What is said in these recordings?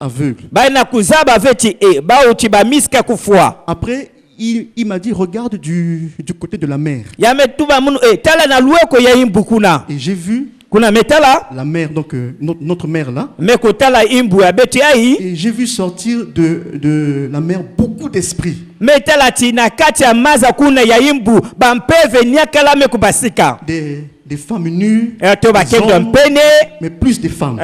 aveugle. Après, il m'a dit, regarde du côté de la mer. Et j'ai vu la mer, donc notre mer là. Et j'ai vu sortir de la mer beaucoup d'esprits. Des femmes nues, des hommes, mais plus des femmes.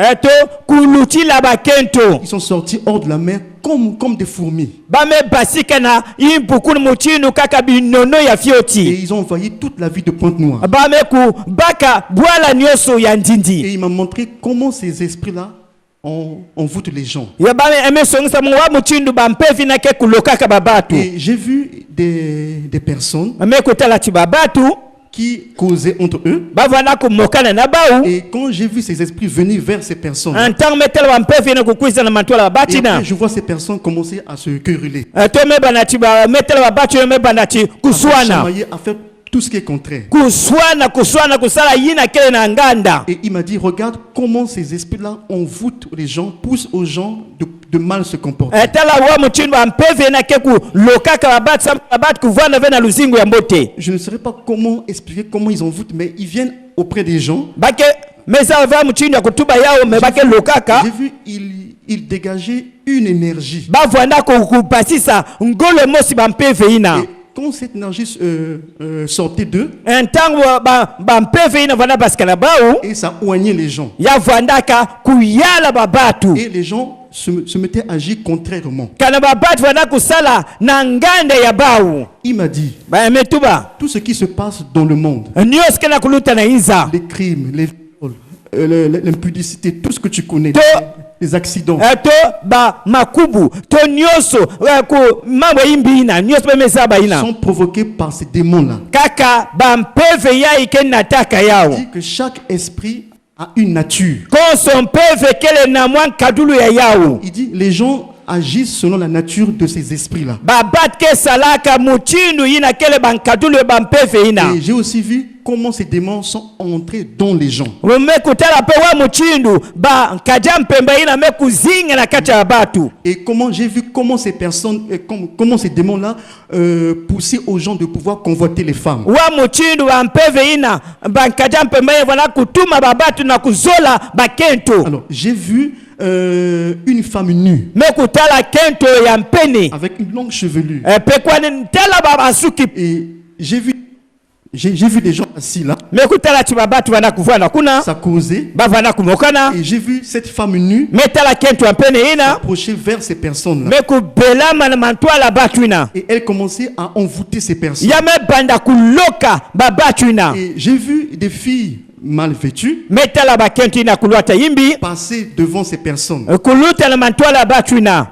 Ils sont sortis hors de la mer comme des fourmis. Et ils ont envahi toute la ville de Pointe-Noire. Et il m'a montré comment ces esprits-là envoûtent les gens. Et j'ai vu des personnes qui causaient entre eux. Et quand j'ai vu ces esprits venir vers ces personnes, et après je vois ces personnes commencer à se quereller, à faire tout ce qui est contraire. Et il m'a dit, regarde comment ces esprits-là envoûtent les gens, poussent aux gens de mal se comporter. Je ne saurais pas comment expliquer comment ils envoûtent, mais ils viennent auprès des gens. J'ai vu, ils dégageaient une énergie. Et quand cette énergie sortait d'eux, et ça oignait les gens. Et les gens se mettaient à agir contrairement. Il m'a dit, tout ce qui se passe dans le monde, les crimes, les viols, l'impudicité, tout ce que tu connais, les accidents, sont provoqués par ces démons-là. Il dit que chaque esprit a une nature. Il dit les gens agissent selon la nature de ces esprits-là. Et j'ai aussi vu comment ces démons sont entrés dans les gens. Et comment j'ai vu comment ces personnes, comment ces démons-là poussaient aux gens de pouvoir convoiter les femmes. Alors j'ai vu une femme nue avec une longue chevelure. Et j'ai vu des gens assis là. Ça causait. Et j'ai vu cette femme nue s'approcher vers ces personnes là. Et elle commençait à envoûter ces personnes. Et j'ai vu des filles mal vêtues passer devant ces personnes.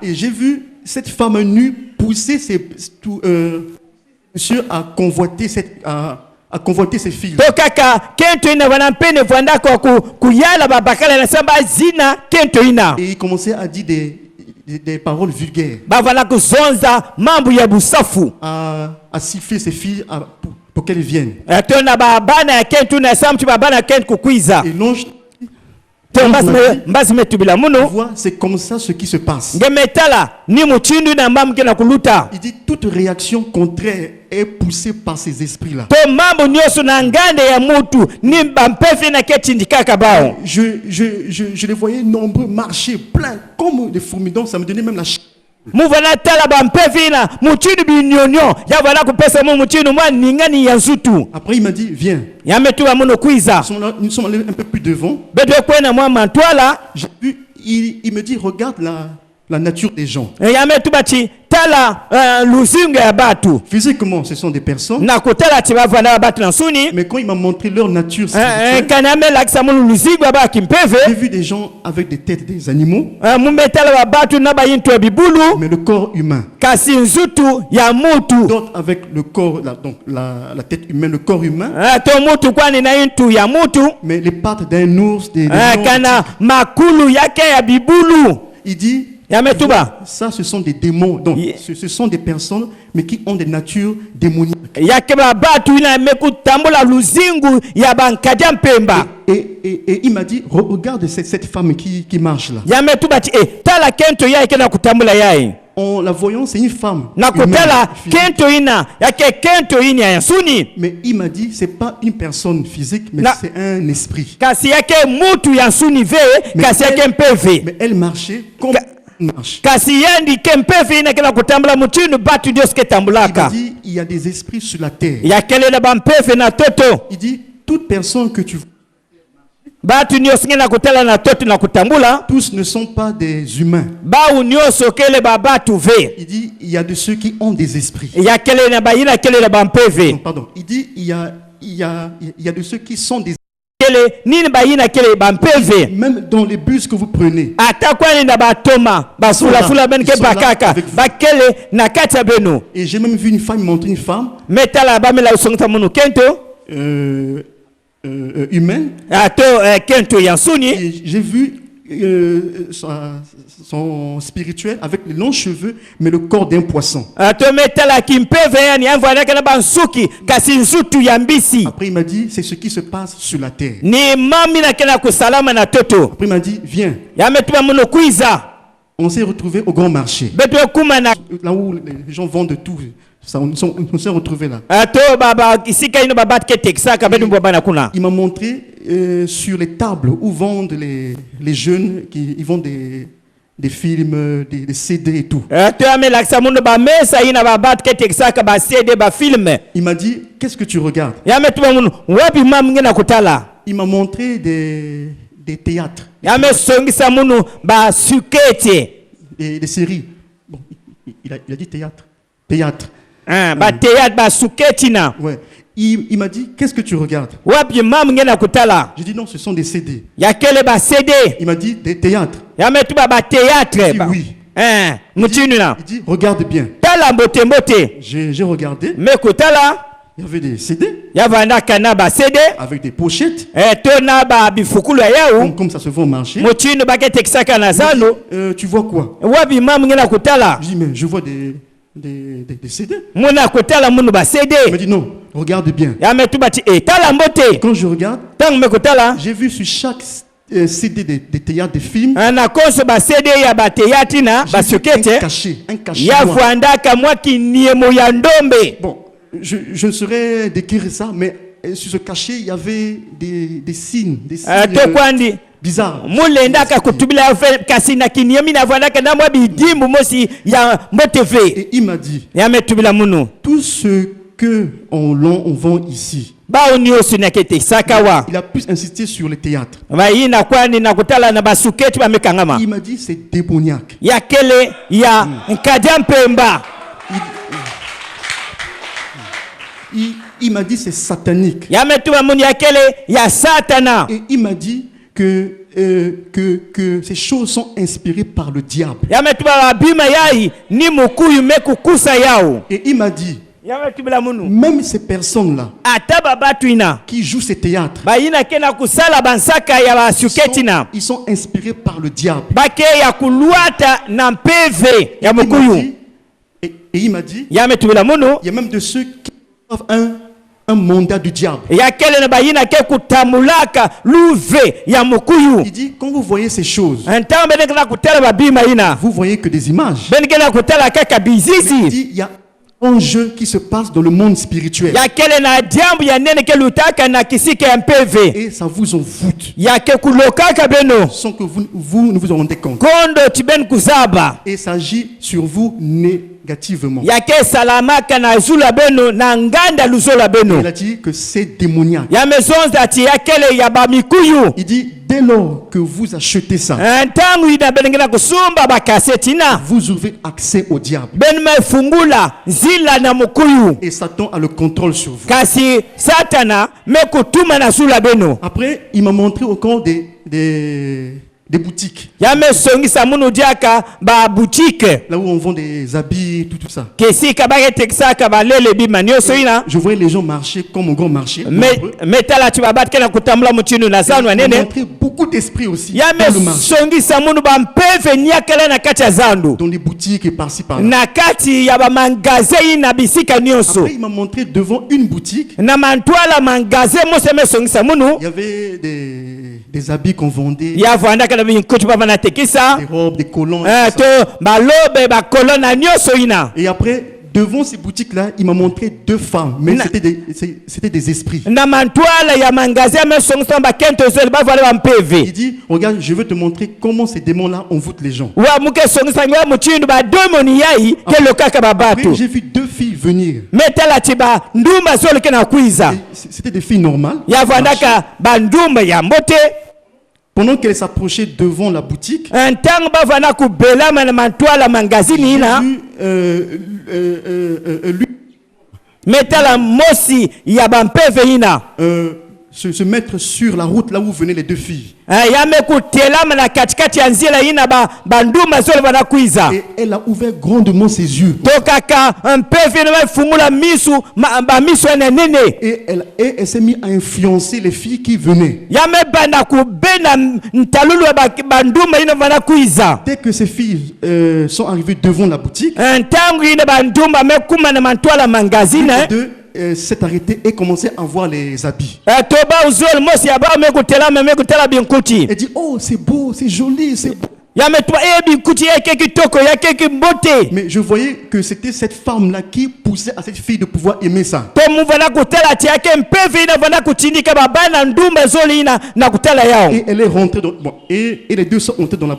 Et j'ai vu cette femme nue pousser monsieur à convoiter ces filles. Et il commençait à dire des paroles vulgaires, à siffler ces filles pour qu'elles viennent. Et l'ange, c'est comme ça ce qui se passe. Il dit toute réaction contraire est poussée par ces esprits-là. Je les voyais nombreux marcher plein comme des fourmis, donc ça me donnait même la chair. Après il m'a dit viens. Nous sommes allés un peu plus devant. J'ai vu, il me dit regarde la nature des gens. Physiquement, ce sont des personnes. Mais quand il m'a montré leur nature spirituelle, j'ai vu des gens avec des têtes des animaux, mais le corps humain. D'autres avec le corps, donc la tête humaine, le corps humain, mais les pattes d'un ours, des il dit Ça, ce sont des démons. Donc, ce sont des personnes, mais qui ont des natures démoniaques. Et il m'a dit, regarde cette femme qui marche là. En la voyant, c'est une femme. Mais il m'a dit, c'est pas une personne physique, mais c'est un esprit. Mais elle marchait comme marche. Il dit, il y a des esprits sur la terre. Il dit, toute personne que tu vois, tous ne sont pas des humains. Il dit, il y a de ceux qui ont des esprits. Non, pardon. Il dit, il y a de ceux qui sont des même dans les bus que vous prenez. Et j'ai même vu une femme montrer une femme humaine. Et j'ai vu son spirituel avec les longs cheveux, mais le corps d'un poisson. Après, il m'a dit, c'est ce qui se passe sur la terre. Après, il m'a dit, viens. On s'est retrouvés au grand marché. Là où les gens vendent de tout. On s'est retrouvés là. Il m'a montré sur les tables où vendent les jeunes, ils vendent des films, des CD et tout. Il m'a dit, qu'est-ce que tu regardes? Il m'a montré des théâtres. Des séries. Bon, il a dit théâtre. Théâtre. Ouais. Il m'a dit, qu'est-ce que tu regardes? J'ai dit non, ce sont des CD. Il m'a dit, des théâtres. Dit, oui. Il dit, regarde bien. J'ai regardé. Il y avait des CD. Avec des pochettes. Comme ça se voit au marché. Tu vois quoi? Je dis, mais je vois des CD. Il m'a dit non, regarde bien. Quand je regarde, j'ai vu sur chaque CD des théâtres, des films, un cachet. Bon, je ne saurais décrire ça, mais sur ce cachet, il y avait des signes bizarre. Et il m'a dit, tout ce que on vend ici, il a plus insisté sur le théâtre. Il m'a dit, c'est démoniaque. Il m'a dit, c'est satanique. Et il m'a dit que ces choses sont inspirées par le diable. Et il m'a dit, même ces personnes-là qui jouent ces théâtres, ils sont inspirés par le diable. Et il m'a dit, il y a même de ceux qui ont un mandat du diable. Il dit, quand vous voyez ces choses, vous voyez que des images. Mais il dit, il y a un jeu qui se passe dans le monde spirituel. Et ça vous envoûte sans que vous ne vous en rendez compte. Et ça agit sur vous négativement. Il a dit que c'est démoniaque. Il dit, dès lors que vous achetez ça, vous ouvrez accès au diable. Et Satan a le contrôle sur vous. Après, il m'a montré encore des des boutiques. Là où on vend des habits, tout ça. Je voyais les gens marcher comme un grand marché. Mais beaucoup d'esprit aussi. Dans les boutiques et par-ci par-là. Après, il m'a montré devant une boutique. Il y avait des habits qu'on vendait. Des robes, des colons. Et après, devant ces boutiques-là, il m'a montré deux femmes, mais c'était des esprits. Il dit, regarde, je veux te montrer comment ces démons-là envoûtent les gens. Après, j'ai vu deux filles venir. C'était des filles normales. Pendant qu'elle s'approchait devant la boutique, j'ai vu se mettre sur la route là où venaient les deux filles. Et elle a ouvert grandement ses yeux. Et elle s'est mise à influencer les filles qui venaient. Dès que ces filles sont arrivées devant la boutique, s'est arrêté et commençait à voir les habits. Elle dit, oh, c'est beau, c'est joli, c'est beau. Mais je voyais que c'était cette femme-là qui poussait à cette fille de pouvoir aimer ça. Et elle est rentrée dans, et les deux sont entrés dans la...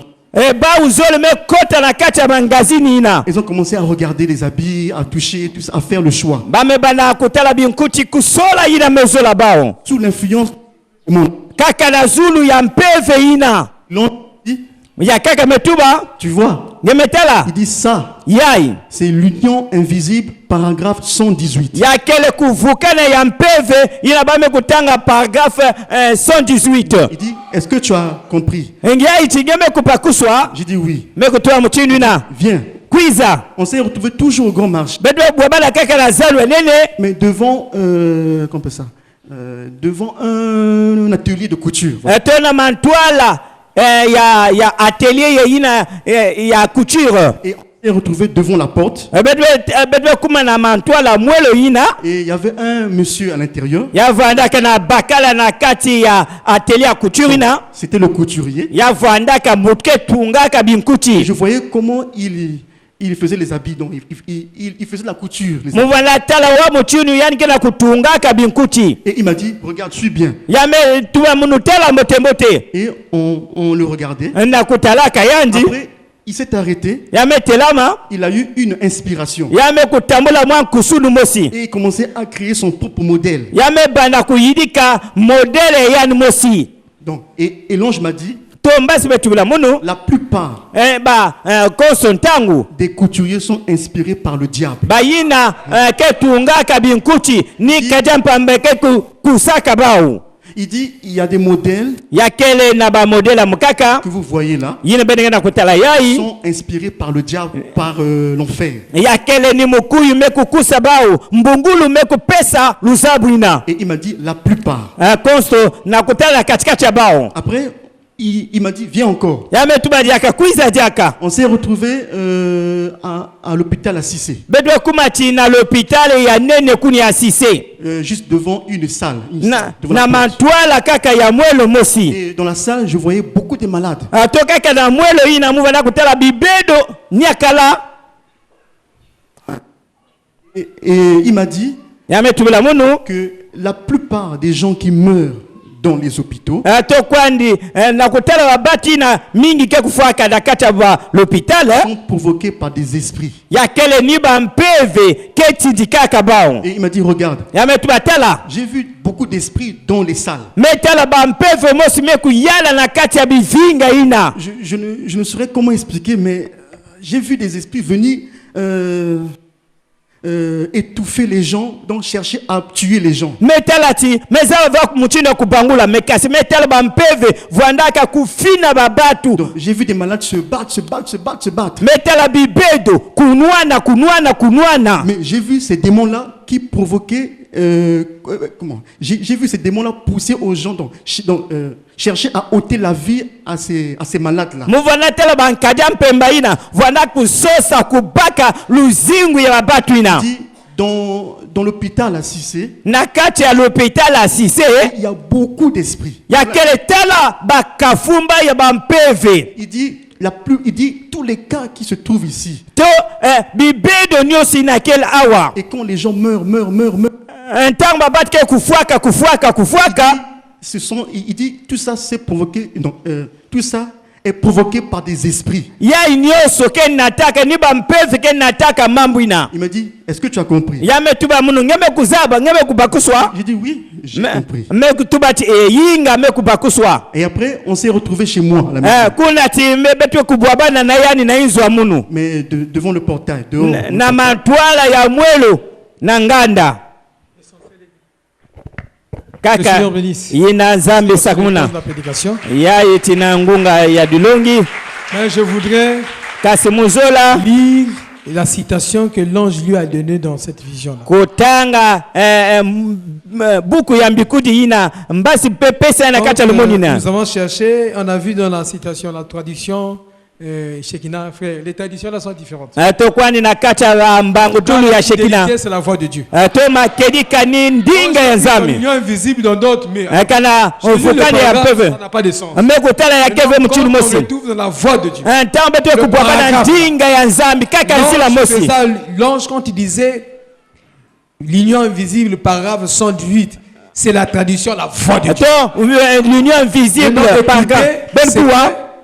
Ils ont commencé à regarder les habits, à toucher, tout ça, à faire le choix. Sous l'influence du monde. Tu vois, il dit ça, c'est l'union invisible, paragraphe 118. Il dit, est-ce que tu as compris? J'ai dit oui. Viens. On s'est retrouvé toujours au grand marché. Mais devant, comment ça? Devant un atelier de couture. Voilà. Il y a atelier, il y a couture. Et on s'est retrouvé devant la porte. Et il y avait un monsieur à l'intérieur. C'était le couturier. Et je voyais comment il faisait les habits, donc il faisait la couture. Et il m'a dit, regarde, suis bien. Et on le regardait. Après, il s'est arrêté. Il a eu une inspiration. Et il commençait à créer son propre modèle. Donc, et l'ange m'a dit, la plupart des couturiers sont inspirés par le diable. Il dit, il y a des modèles que vous voyez là, sont inspirés par le diable, par l'enfer. Et il m'a dit, la plupart. Après, il m'a dit, viens encore. On s'est retrouvé à l'hôpital à Cissé. Juste devant une salle. Et dans la salle, je voyais beaucoup de malades. Et il m'a dit que la plupart des gens qui meurent dans les hôpitaux sont provoqués par des esprits. Et il m'a dit, regarde, j'ai vu beaucoup d'esprits dans les salles. Je ne saurais comment expliquer, mais j'ai vu des esprits venir étouffer les gens, donc chercher à tuer les gens. Donc, j'ai vu des malades se battre. Mais j'ai vu ces démons-là qui provoquaient j'ai vu ces démons-là pousser aux gens, donc chercher à ôter la vie à ces malades-là. Dans l'hôpital à Cissé, il y a beaucoup d'esprits. Il dit tous les cas qui se trouvent ici. Et quand les gens meurent. Il dit tout ça c'est provoqué. Tout ça est provoqué par des esprits. Il me dit, est-ce que tu as compris? J'ai dit oui, j'ai compris. Et après, on s'est retrouvé chez moi à la maison. Mais devant le portail, dehors. Le Seigneur bénisse. Mais je voudrais lire la citation que l'ange lui a donnée dans cette vision. Nous avons cherché, on a vu dans la citation, la traduction Shekinah, frère, les traductions là sont différentes. La vérité, c'est la voix de Dieu. L'union invisible dans d'autres, mais ça n'a pas de sens. On retrouve dans la voix de Dieu. C'est ça, l'ange quand il disait l'union invisible, le paragraphe 118, c'est la traduction, la voix de Dieu. L'union invisible,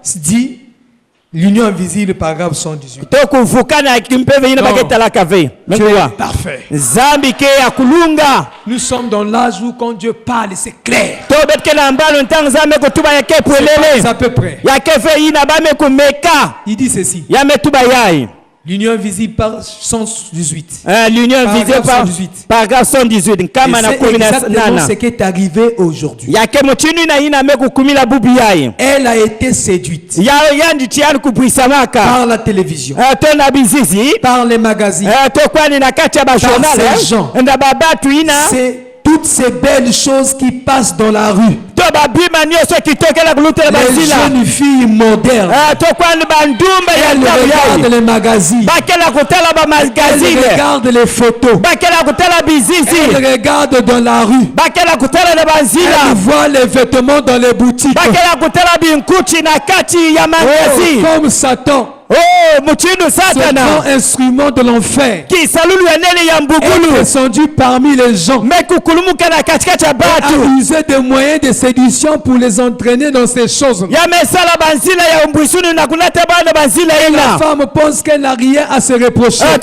c'est dit l'union invisible, paragraphe 118. Parfait. Nous sommes dans l'âge où quand Dieu parle, c'est clair. C'est à peu près. Il dit ceci. L'union invisible par 118. L'union invisible par paragraphe 118. C'est exactement ce qui est arrivé aujourd'hui. Elle a été séduite par la télévision, par les magazines, par ces gens. C'est toutes ces belles choses qui passent dans la rue. Les jeunes filles modernes, elles regardent les magazines, elles regardent les photos, elles regardent dans la rue, elles voient les vêtements dans les boutiques. Comme Satan, c'est un instrument de l'enfer, est descendu parmi les gens, utiliser des moyens de séduction pour les entraîner dans ces choses. Et la femme pense qu'elle n'a rien à se reprocher. Elle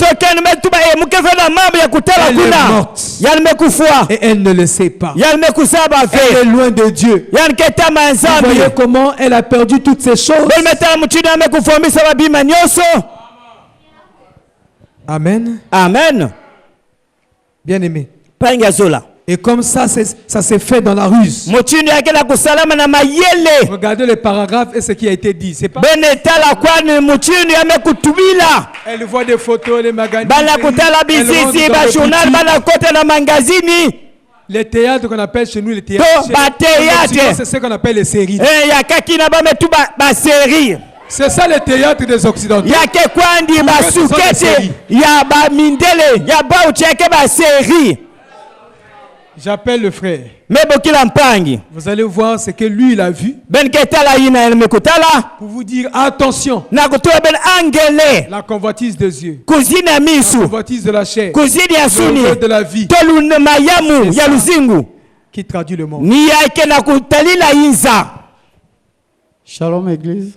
est morte et elle ne le sait pas. Elle est loin de Dieu. Vous voyez comment elle a perdu toutes ces choses. Amen. Amen. Bien aimé. Et comme ça s'est fait dans la ruse. Regardez le paragraphe et ce qui a été dit. C'est pas. Elle voit des photos, les magazines. Les théâtres qu'on appelle chez nous les théâtres. C'est ce qu'on appelle les séries. C'est ça le théâtre des Occidentaux. J'appelle le frère. Vous allez voir ce que lui il a vu. Pour vous dire attention. La convoitise des yeux. La convoitise de la chair. Le de la vie. Qui traduit le monde. Shalom Église.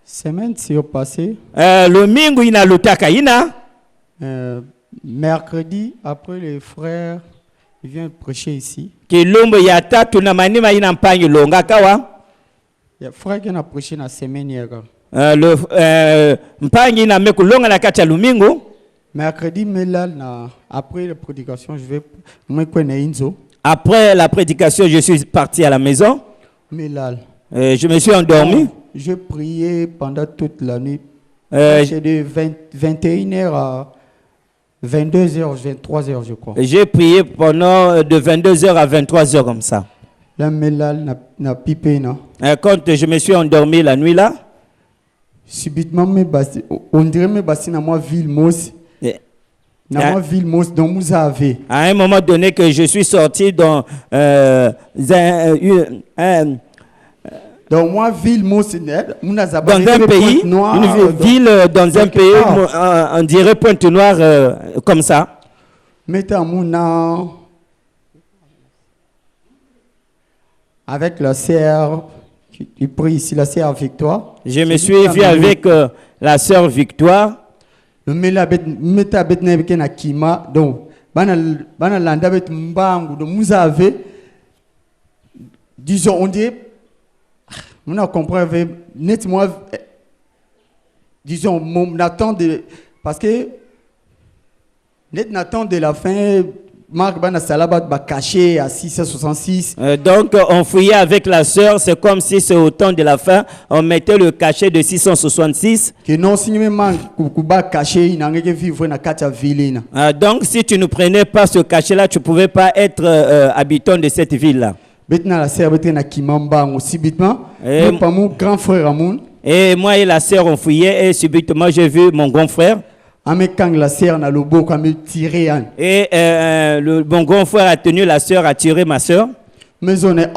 Semaine passée. Mercredi, après les frères, ils viennent prêcher ici. Il y a un frère qui a prêché la semaine hier. Mercredi, après la prédication, je vais me connaître. Après la prédication, je suis parti à la maison. Je me suis endormi. Je priais pendant toute la nuit. C'est de 21h à 22h, 23h, je crois. J'ai prié pendant de 22h à 23h comme ça. Quand je me suis endormi la nuit là, subitement, on dirait que dans ma ville, à un moment donné que je suis sorti dans dans moi ville dans un pays, une ville dans un pays, on dirait Pointe-Noire comme ça. Avec la sœur, tu pries ici, la sœur Victoire. Je me suis vu avec la sœur Victoire. Disons, on dit, on a compris, disons, on attend de, parce que, net n'attend de la fin, Marc Bana Salabat va caché à 666. Donc, on fouillait avec la sœur, c'est comme si c'est au temps de la fin, on mettait le cachet de 666. Que non, si nous va caché, il n'a rien vivre dans quatre villes. Donc, si tu ne prenais pas ce cachet-là, tu ne pouvais pas être habitant de cette ville-là. La sœur na Kimamba subitement, mon grand frère Amoun. Et moi et la sœur on fouillait et subitement j'ai vu mon grand frère. La sœur na lobo comme tiré. Et mon grand frère a tenu la sœur à tirer ma sœur. Mais on est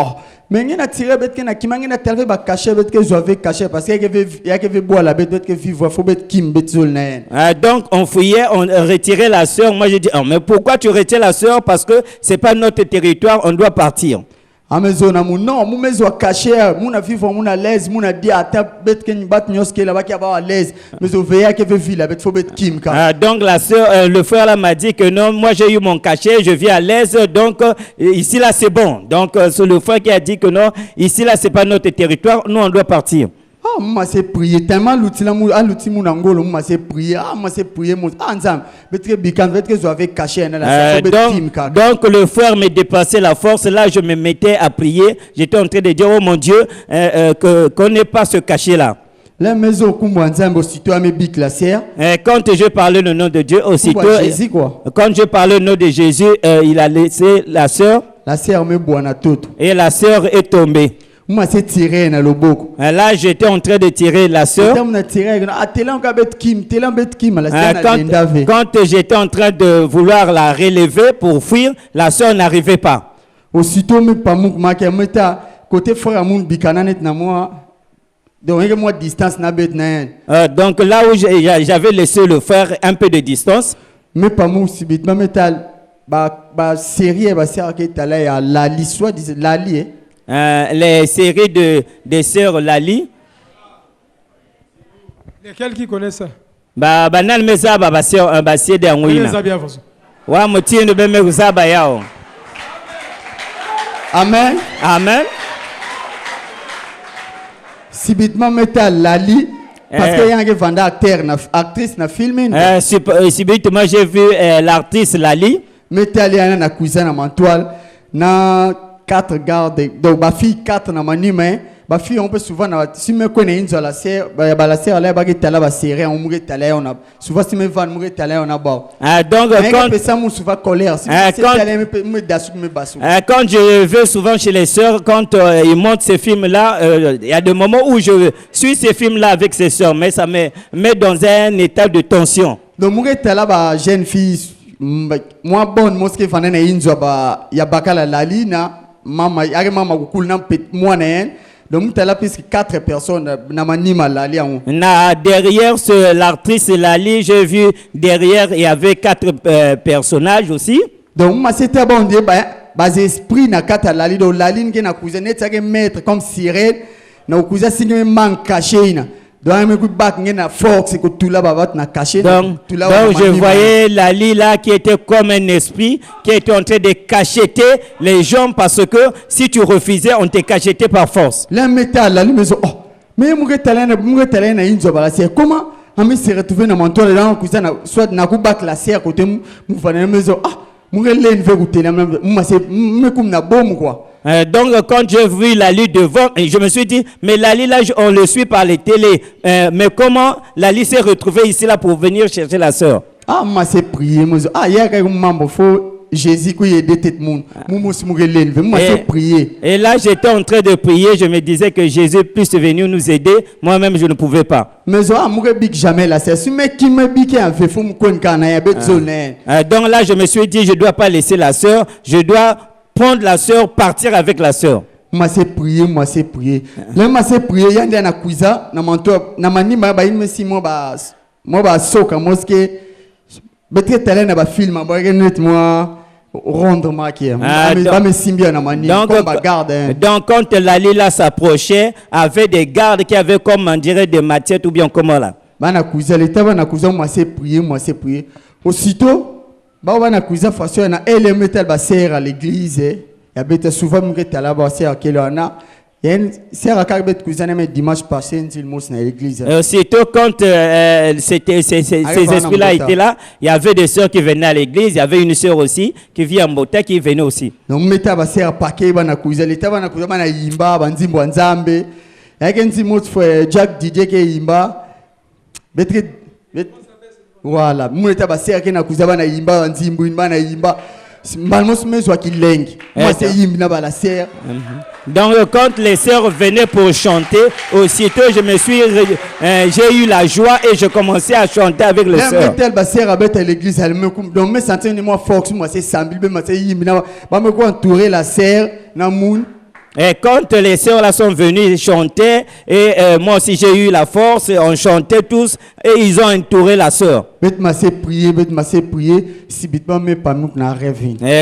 mais il a tiré bête que na kimanga na tellement ba caché bête que j'avais caché parce qu'il y avait boire la bête que vivre faut bête kim bête zolnen. Donc on fouillait, on retirait la sœur. Moi j'ai dit mais pourquoi tu retires la sœur, parce que c'est pas notre territoire, on doit partir. Amazon non mon maison caché mon vivre mon à l'aise mon a dit à bête que bat nyoske là-bas qui va à l'aise mais au veille que veut vivre la bête faut bête kim donc la sœur le frère là m'a dit que non, moi j'ai eu mon cachet, je vis à l'aise, donc ici là c'est bon. Donc c'est le frère qui a dit que non, ici là c'est pas notre territoire, nous on doit partir. Moi c'est prier tellement l'outil là l'outil mon angolo moi c'est prier moi c'est prier mon ensemble betre bikan betre je avais caché donc le frère me dépassait la force, là je me mettais à prier, j'étais en train de dire oh mon Dieu qu'on n'ait pas ce cachet là. La maison aussitôt me bic la sœur. Quand je parlais le nom de Dieu aussitôt quand je parlais le nom de Jésus il a laissé la sœur me boit tout et la sœur est tombée. Là, j'étais en train de tirer la sœur. Quand j'étais en train de vouloir la relever pour fuir, la sœur n'arrivait pas. Aussitôt, côté frère Amoun Bikananet na moi. Donc là où j'avais laissé le frère un peu de distance. Mais pas mon subitement métal. Série la l'histoire de Lali. Les séries des sœurs Lali. Lesquels qui connaissent ça? Banal meza ba sœur ba siede angwina. Wa mutino be megusaba yao. Amen. Amen. Subitement métal Lali. Parce qu'il y a un vendeur actrice na film. Subitement j'ai vu l'artiste Lali. Métal yana na cousin na mantoile na 4 gardes, donc ma fille 4 na manime, ma fille on peut souvent si me connaît une la sœur, la sœur là bagi tala ba serré on mourir tala on a souvent si me van mourir tala on a bon. Donc quand ça mon souvent colère, si quand je vais souvent chez les sœurs, quand ils montent ces films là, il y a des moments où je suis ces films là avec ces sœurs, mais ça me met dans un état de tension. Donc mourir tala ba jeune fille moi bonne mosquée fanana inzo ba ya bakala lali na Maman, il y a maman qui n'a pas moi donc tu as plus que 4 personnes na manima Lali. Derrière l'artiste Lali, j'ai vu derrière il y avait 4 personnages aussi. Donc moi c'était bon de bas esprit na kata Lali donc Lali qui na cousin net ça mettre comme sirène na cousin singe man caché na. Donc je voyais Lali là qui était comme un esprit qui était en train de cacheter les gens parce que si tu refusais on te cachetait par force. La métal la maison mais comment Ami s'est retrouvé dans mon toit là, on cousin soit na ku bac la serre côté mu fana maison ah mu len veut goûter là moi c'est me comme na bom quoi. Donc quand j'ai vu Lali devant, je me suis dit mais Lali là on le suit par les télé, mais comment Lali s'est retrouvé ici là pour venir chercher la sœur? Ah moi c'est prier moi ah il y a quelque membre faut Jésus qui aide tout le monde. Moi c'est prier. Et là j'étais en train de prier, je me disais que Jésus puisse venir nous aider, moi-même je ne pouvais pas. Mais moi big jamais là, c'est si mais qui me bique en fait faut me connaître. Donc là je me suis dit je dois pas laisser la sœur, je dois prendre la sœur, partir avec la sœur. Moi c'est prier. Là moi c'est prier, il y a des na kuiza na manto na mani ba me si moi ba soka moske peut-être talent na ba film ba net moi rendre ma qui donc quand Lali là s'approchait avait des gardes qui avaient comme on dirait des machettes ou bien comment là bana kuiza l'état bana kuiza moi c'est prier aussitôt bana kuiza façon na elle metal ba serre à l'église ya beta souvent me que là ba serre qui là na c'est à quel cousin mais dimanche passé il m'a dans l'église. Aussitôt quand ces esprits-là étaient là, il y avait des sœurs qui venaient à l'église, il y avait une sœur aussi qui vit en Bota qui venait aussi. Donc meta ba sœur paquet bana cousin, l'état bana cousin bana yimba banzimbo nzambe. Ya kenzi mot frère Jack DJ qui yimba. Voilà, mon état ba sœur qui na cousin bana yimba banzimbo bana yimba. Moi c'est yimba ba la sœur. Donc quand les sœurs venaient pour chanter, aussitôt j'ai eu la joie et je commençais à chanter avec les sœurs. Donc mes sentiments moi force moi c'est sambil moi c'est yimba ba me ko entourer la sœur na moun. Et quand les sœurs là sont venues chanter et moi aussi j'ai eu la force, on chantait tous et ils ont entouré la sœur. Et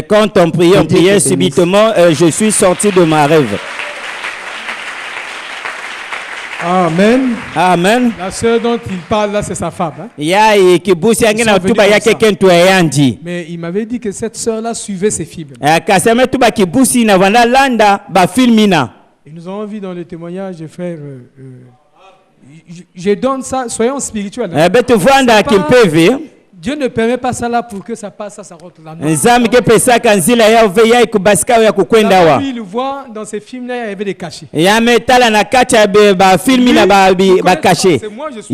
quand on priait subitement, je suis sorti de ma rêve. Amen. Amen. La sœur dont il parle là, c'est sa femme. Hein? Mais il m'avait dit que cette sœur là suivait ses films. Et nous avons vu dans le témoignage, frère. Je donne ça, soyons spirituels. Hein? Dieu ne permet pas ça là pour que ça passe, ça rentre là. Lui, il voit dans ces films-là, il y avait des cachets. C'est moi, je suis.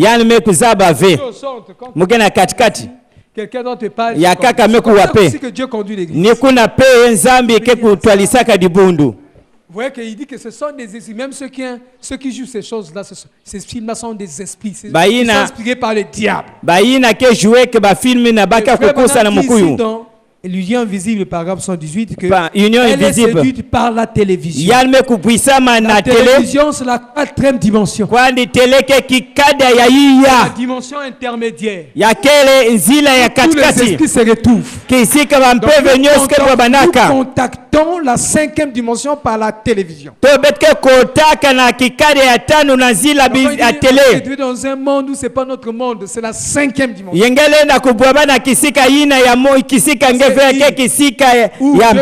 Quelqu'un d'autre te parle. C'est aussi que Dieu conduit l'église. Vous voyez qu'il dit que ce sont des esprits, même ceux qui jouent ces choses-là, ces films-là sont des esprits, ils sont inspirés par le diable. Dans l'union invisible, paragraphe 118, que elle est séduite par la télévision. La télévision, c'est la quatrième dimension. La dimension intermédiaire. Tous les esprits se retrouvent. Nous contactons la cinquième dimension par la télévision. Dans un monde où ce n'est pas notre monde, c'est la cinquième dimension. Ou tu es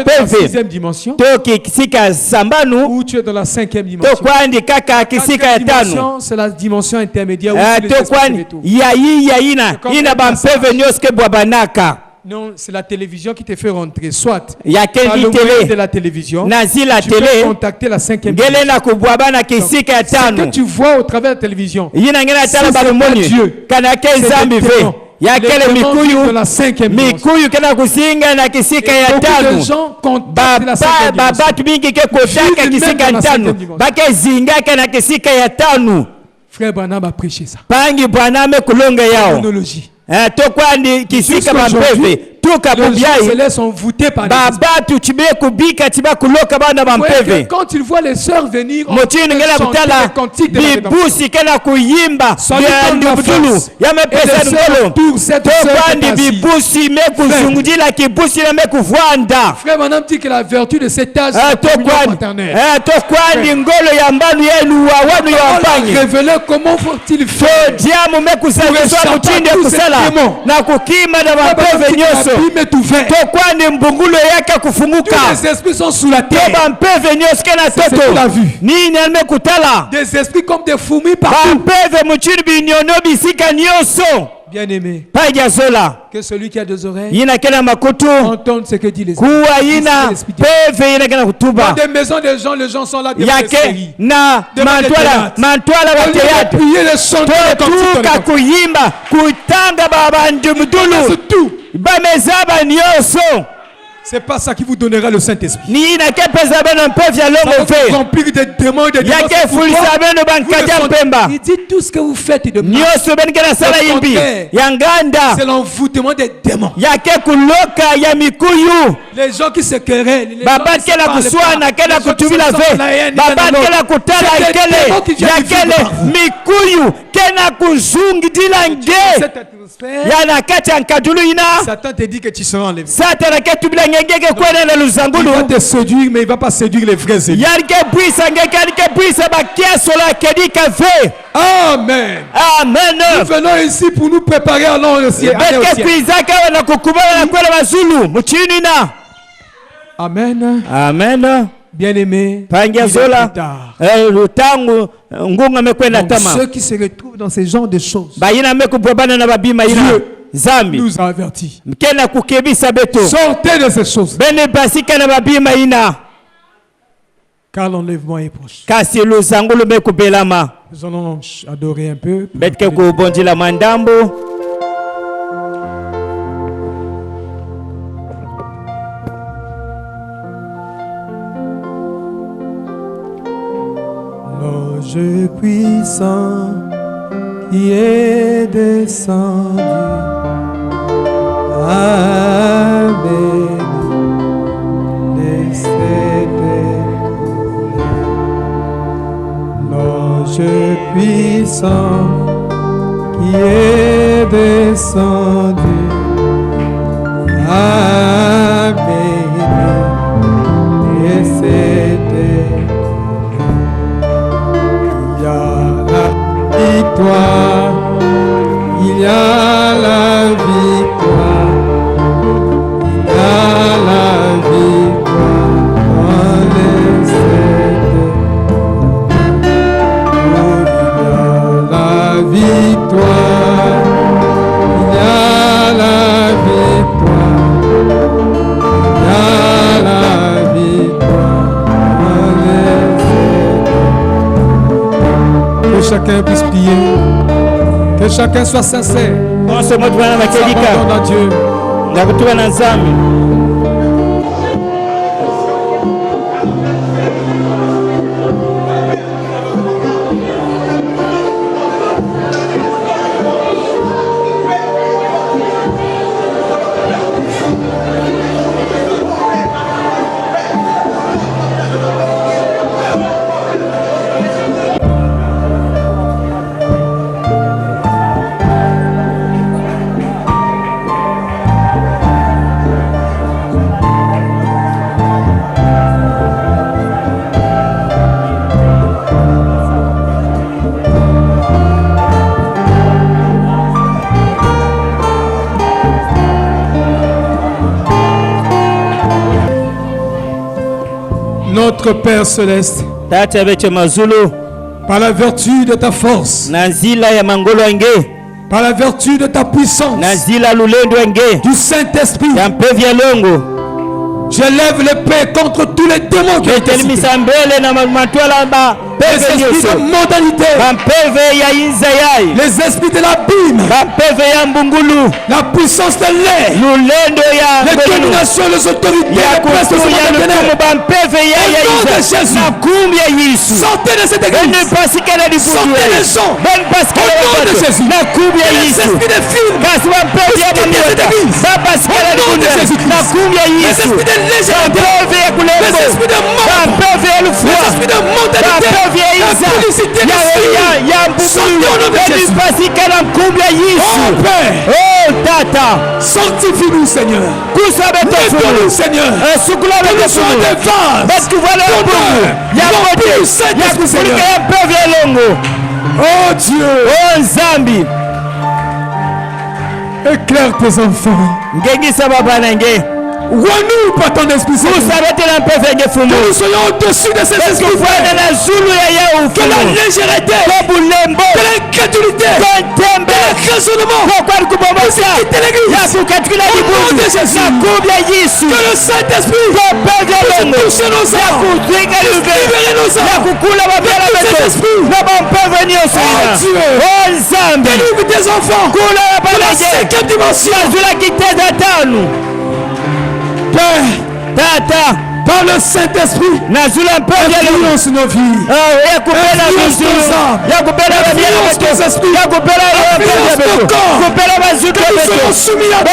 dans la sixième dimension, ou tu es dans la cinquième dimension. La dimension, c'est la dimension intermédiaire où non, c'est la télévision qui te fait rentrer. Soit par le moyen de la télévision, tu peux contacter la cinquième dimension. Ce que tu vois au travers de la télévision, c'est pas Dieu. C'est des démons. De la cinquième dimension. Beaucoup de gens contactent la cinquième dimension. Frère Branham a prêché ça. Chronologie. Les sont voûtés par quand il voit les sœurs venir, on chanter les cantiques de la rédemption. Frère Madame dit que la vertu de cet âge est paternelle. Révéler comment faut-il faire pour échapper à tous ces démons. l'abîme est ouvert. Tous les esprits sont sous la terre. C'est ce qu'il a vu. Des esprits comme des fourmis partout. Bien-aimé, que celui qui a deux oreilles entende ce que dit les esprits. Dans des maisons des gens, les gens sont là devant les séries. Devant les théâtres. Au lieu de prier, de chanter, de tout. C'est pas ça qui vous donnera le Saint-Esprit. Vous remplir des démons et des démons. Il dit tout ce que vous faites de mal. C'est l'envoûtement des démons. Les gens qui se querellent. Les gens qui se Satan te dit que tu seras enlevé. Il va te séduire, mais il ne va pas séduire les vrais élus. Amen. Amen. Nous venons ici pour nous préparer à aller au ciel. Amen. Amen. Bien-aimé, ceux qui se retrouvent dans ce genre de choses, Dieu nous a avertis. Sortez de ces choses, car l'enlèvement est proche. Nous allons adorer un peu. L'ange puissant qui est descendu a béni l'ange puissant qui est descendu a béni et c'était. Victoire, il y a la victoire, il y a la victoire dans les cieux. Il y a la victoire, il y a la victoire, il y a la victoire dans les cieux. Que chacun puisse prier, que chacun soit sincère. S'abandonne à Dieu. Notre Père Céleste, par la vertu de ta force, par la vertu de ta puissance, du Saint-Esprit, j'élève l'épée contre tous les démons qui ont été cités. Les esprits de modalité, les esprits de l'abîme, la puissance de l'air, les dominations, les autorités, les presses, au nom de Jésus, sortez de cette église, sortez les gens, au nom de Jésus, les esprits de films, sortez de cette église, au nom de Jésus, les esprits de légèreté, les esprits de mort, les esprits de mentalité, la publicité de sortez au nom de Jésus. Oh Père, sanctifie-nous Seigneur, nettoie-nous Seigneur, que nous soyons des vases remplis du Saint-Esprit Seigneur. Oh Dieu, Éclaire tes enfants. Renoue par ton esprit. Que nous soyons au-dessus de ces esprits. Que la légèreté, que l'incrédulité, que le raisonnement puisse quitter l'église. Au nom de Jésus. Que le Saint-Esprit puisse toucher nos âmes, libérer nos âmes de tous ces esprits. Oh Dieu, délivre tes enfants de la 5e dimension. Père, par le Saint-Esprit, influence nos vies, influence nos âmes, influence nos esprits, influence nos corps, que nous soyons soumis à toi,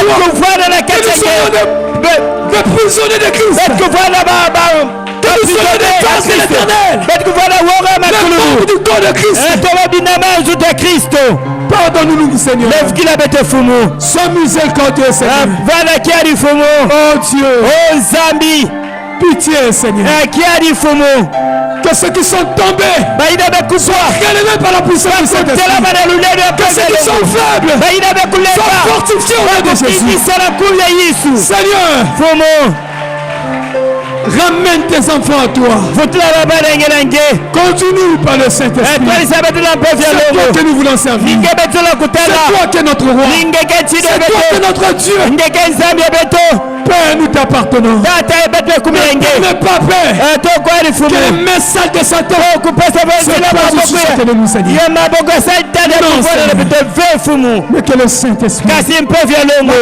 que nous soyons des prisonniers de Christ, que nous soyons des vases de l'Éternel, les membres du corps de Christ. Pardonne-nous, Seigneur. Sois miséricordieux, Seigneur. Oh Dieu. Oh Zambi. Pitié, Seigneur. Que ceux qui sont tombés soient relevés par la puissance du Saint-Esprit. Que ceux qui sont faibles soient fortifiés au nom de Jésus. Seigneur, ramène tes enfants à toi. Continue par le Saint-Esprit. C'est toi que nous voulons servir. C'est toi qui es notre roi. C'est toi qui es notre Dieu. Père, nous t'appartenons. Ne permets pas, Père, que les mains sales de Satan se posent sur chacun de nous, Seigneur. Non, mais que le Saint-Esprit, la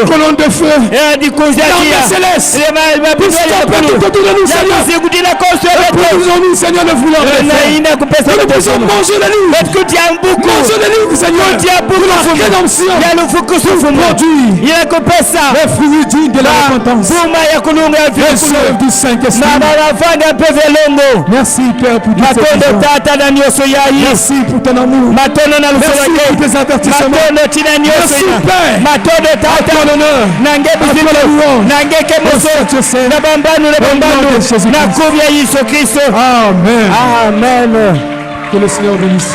colonne de feu, l'armée céleste, puisse stopper tout autour de nous, Seigneur. Épousons-nous, Seigneur, de vouloir le faire. Nous puissions manger le livre. Manger le livre, Seigneur, pour la rédemption. Pour produire les fruits dignes de la repentance. Les œuvres du Saint-Esprit. Merci, Père, pour tout ce que tu fais. Merci pour ton amour. Merci pour tes avertissements. Merci, Père. À ton honneur. À ton louange. Amen. Amen. Que le Seigneur bénisse.